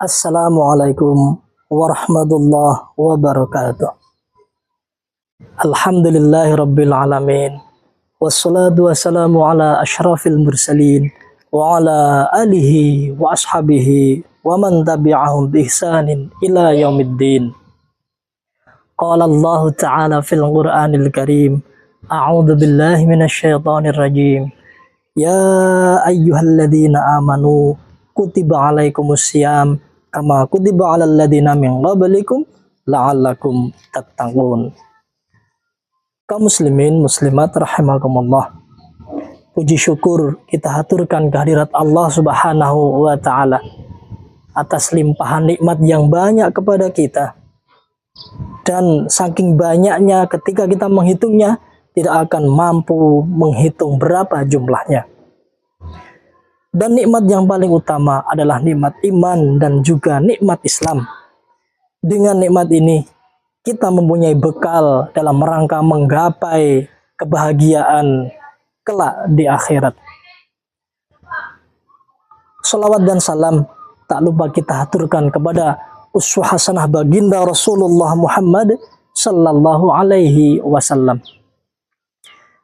Assalamualaikum warahmatullahi wabarakatuh. Alhamdulillahi rabbil alamin. Wassalatu wassalamu ala ashrafil mursalin wa ala alihi wa ashabihi wa man tabi'ahum bi ihsanin ila yaumiddin. Qala Allah ta'ala fil Qur'anil Karim. A'udzu billahi minasyaitonir rajim. Ya ayyuhalladzina amanu kutiba alaikumusiyam kama kutiba alal ladzina min qablikum la'allakum tattaqun. Kaum muslimin muslimat rahimakumullah. Puji syukur kita haturkan kehadirat Allah Subhanahu wa taala atas limpahan nikmat yang banyak kepada kita. Dan saking banyaknya ketika kita menghitungnya tidak akan mampu menghitung berapa jumlahnya. Dan nikmat yang paling utama adalah nikmat iman dan juga nikmat Islam. Dengan nikmat ini, kita mempunyai bekal dalam rangka menggapai kebahagiaan kelak di akhirat. Salawat dan salam tak lupa kita haturkan kepada uswah hasanah baginda Rasulullah Muhammad sallallahu alaihi wasallam.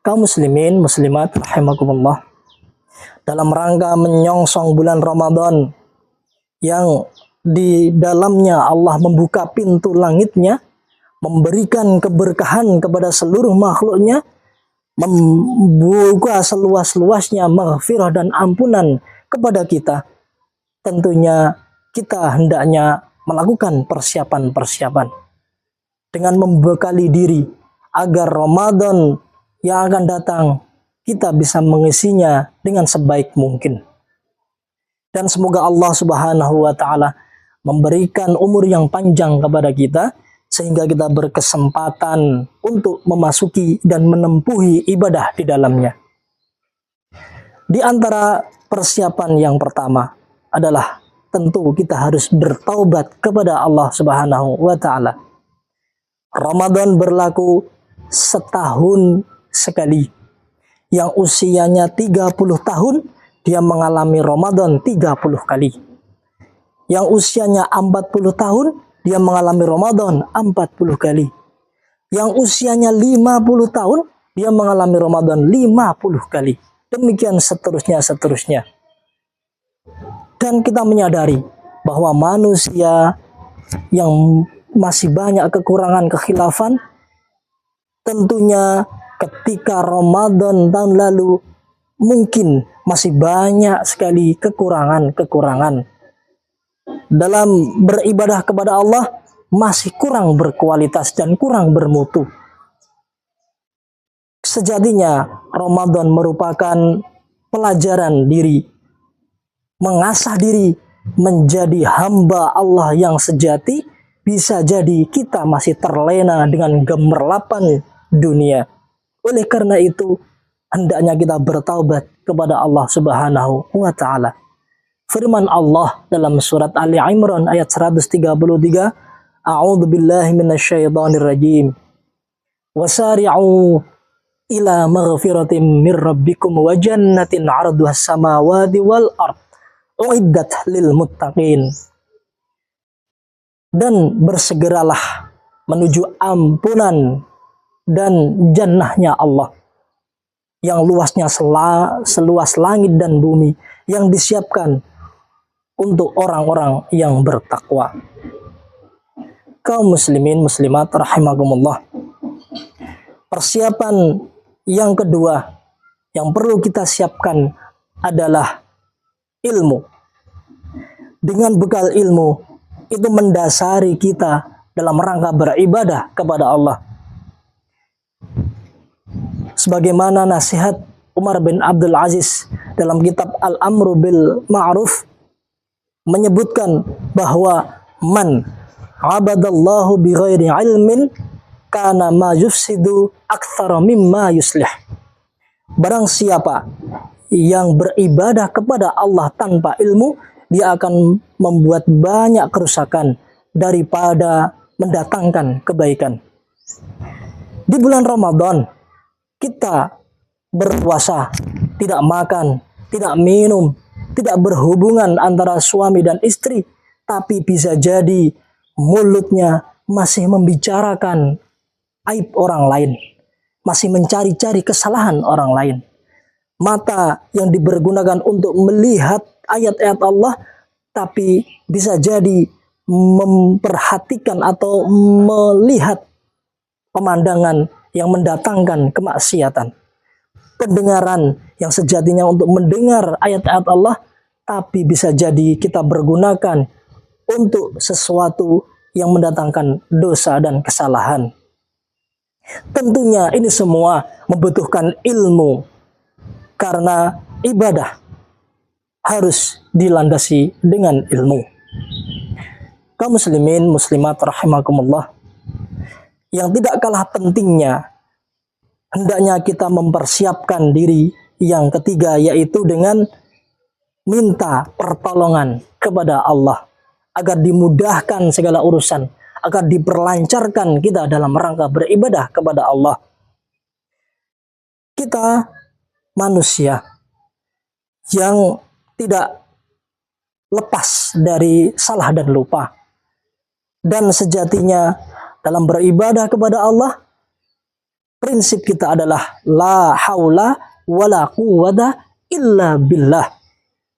Kaum muslimin muslimat rahimakumullah. Dalam rangka menyongsong bulan Ramadan yang di dalamnya Allah membuka pintu langitnya, memberikan keberkahan kepada seluruh makhluknya, membuka seluas-luasnya maghfirah dan ampunan kepada kita. Tentunya kita hendaknya melakukan persiapan-persiapan dengan membekali diri agar Ramadan yang akan datang kita bisa mengisinya dengan sebaik mungkin. Dan semoga Allah Subhanahu wa taala memberikan umur yang panjang kepada kita sehingga kita berkesempatan untuk memasuki dan menempuhi ibadah di dalamnya. Di antara persiapan yang pertama adalah tentu kita harus bertaubat kepada Allah Subhanahu wa taala. Ramadan berlaku setahun sekali. Yang usianya 30 tahun, dia mengalami Ramadan 30 kali. Yang usianya 40 tahun, dia mengalami Ramadan 40 kali. Yang usianya 50 tahun, dia mengalami Ramadan 50 kali. Demikian seterusnya. Dan kita menyadari bahwa manusia yang masih banyak kekurangan kekhilafan, tentunya ketika Ramadan tahun lalu mungkin masih banyak sekali kekurangan. Dalam beribadah kepada Allah masih kurang berkualitas dan kurang bermutu. Sejatinya Ramadan merupakan pelajaran diri, mengasah diri menjadi hamba Allah yang sejati. Bisa jadi kita masih terlena dengan gemerlapan dunia. Oleh karena itu, hendaknya kita bertaubat kepada Allah Subhanahu wa taala. Firman Allah dalam surat Ali Imran ayat 133, A'udzu billahi minasyaitonir rajim. Wasari'u ila maghfiratin mir rabbikum wa jannatin 'arduhas samawati wal ard uiddat lil muttaqin. Dan bersegeralah menuju ampunan dan jannahnya Allah yang luasnya seluas langit dan bumi yang disiapkan untuk orang-orang yang bertakwa. Kaum muslimin muslimat rahimakumullah. Persiapan yang kedua yang perlu kita siapkan adalah ilmu. Dengan bekal ilmu itu mendasari kita dalam rangka beribadah kepada Allah. Sebagaimana nasihat Umar bin Abdul Aziz dalam kitab Al-Amru bil Ma'ruf menyebutkan bahwa man abadallahu bi ghairi ilmin kana ma yufsidu aktsara mimma yuslih. Barang siapa yang beribadah kepada Allah tanpa ilmu, dia akan membuat banyak kerusakan daripada mendatangkan kebaikan. Di bulan Ramadan kita berpuasa, tidak makan, tidak minum, tidak berhubungan antara suami dan istri tapi bisa jadi mulutnya masih membicarakan aib orang lain, masih mencari-cari kesalahan orang lain. Mata yang dipergunakan untuk melihat ayat-ayat Allah, tapi bisa jadi memperhatikan atau melihat pemandangan yang mendatangkan kemaksiatan. Pendengaran yang sejatinya untuk mendengar ayat-ayat Allah, tapi bisa jadi kita bergunakan untuk sesuatu yang mendatangkan dosa dan kesalahan. Tentunya ini semua membutuhkan ilmu, karena ibadah harus dilandasi dengan ilmu. Kaum muslimin muslimat rahimakumullah, yang tidak kalah pentingnya, hendaknya kita mempersiapkan diri yang ketiga, yaitu dengan minta pertolongan kepada Allah agar dimudahkan segala urusan, agar diperlancarkan kita dalam rangka beribadah kepada Allah. Kita manusia yang tidak lepas dari salah dan lupa, dan sejatinya dalam beribadah kepada Allah, prinsip kita adalah la haula wala quwwata illa billah.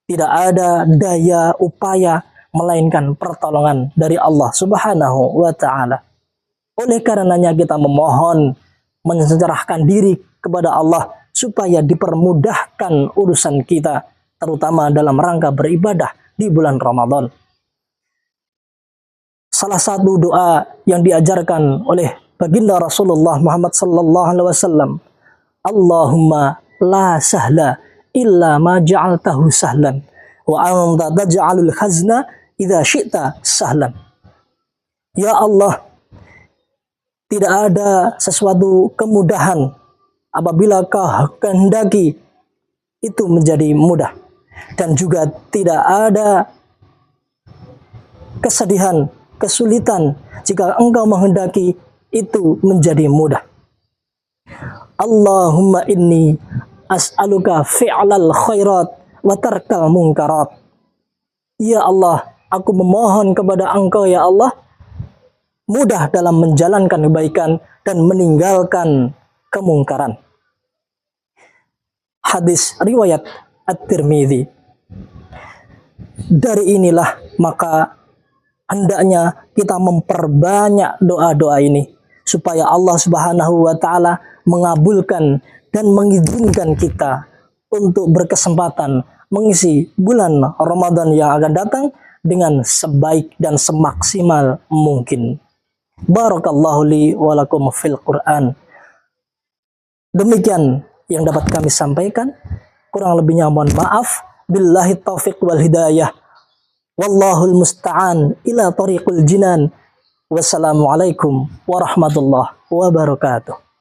Tidak ada daya upaya melainkan pertolongan dari Allah Subhanahu wa taala. Oleh karenanya kita memohon, mencerahkan diri kepada Allah supaya dipermudahkan urusan kita, terutama dalam rangka beribadah di bulan Ramadan. Salah satu doa yang diajarkan oleh baginda Rasulullah Muhammad sallallahu alaihi wasallam, Allahumma la sahla illa ma ja'altahu sahlan wa anta taj'alul hazna idza syi'ta sahlan. Ya Allah, tidak ada sesuatu kemudahan apabila Kau kehendaki itu menjadi mudah, dan juga tidak ada kesedihan, kesulitan jika Engkau menghendaki itu menjadi mudah. Allahumma inni as'aluka fi'lal khairat wa tarkal munkarat. Ya Allah, aku memohon kepada Engkau ya Allah, mudah dalam menjalankan kebaikan dan meninggalkan kemungkaran. Hadis riwayat At-Tirmidzi. Dari inilah maka hendaknya kita memperbanyak doa-doa ini supaya Allah Subhanahu wa taala mengabulkan dan mengizinkan kita untuk berkesempatan mengisi bulan Ramadan yang akan datang dengan sebaik dan semaksimal mungkin. Barakallahu li wa lakum fil Qur'an. Demikian yang dapat kami sampaikan. Kurang lebihnya mohon maaf. Billahi taufiq wal hidayah. Wallahul musta'an ila tariqul jinan. Wassalamualaikum warahmatullahi wabarakatuh.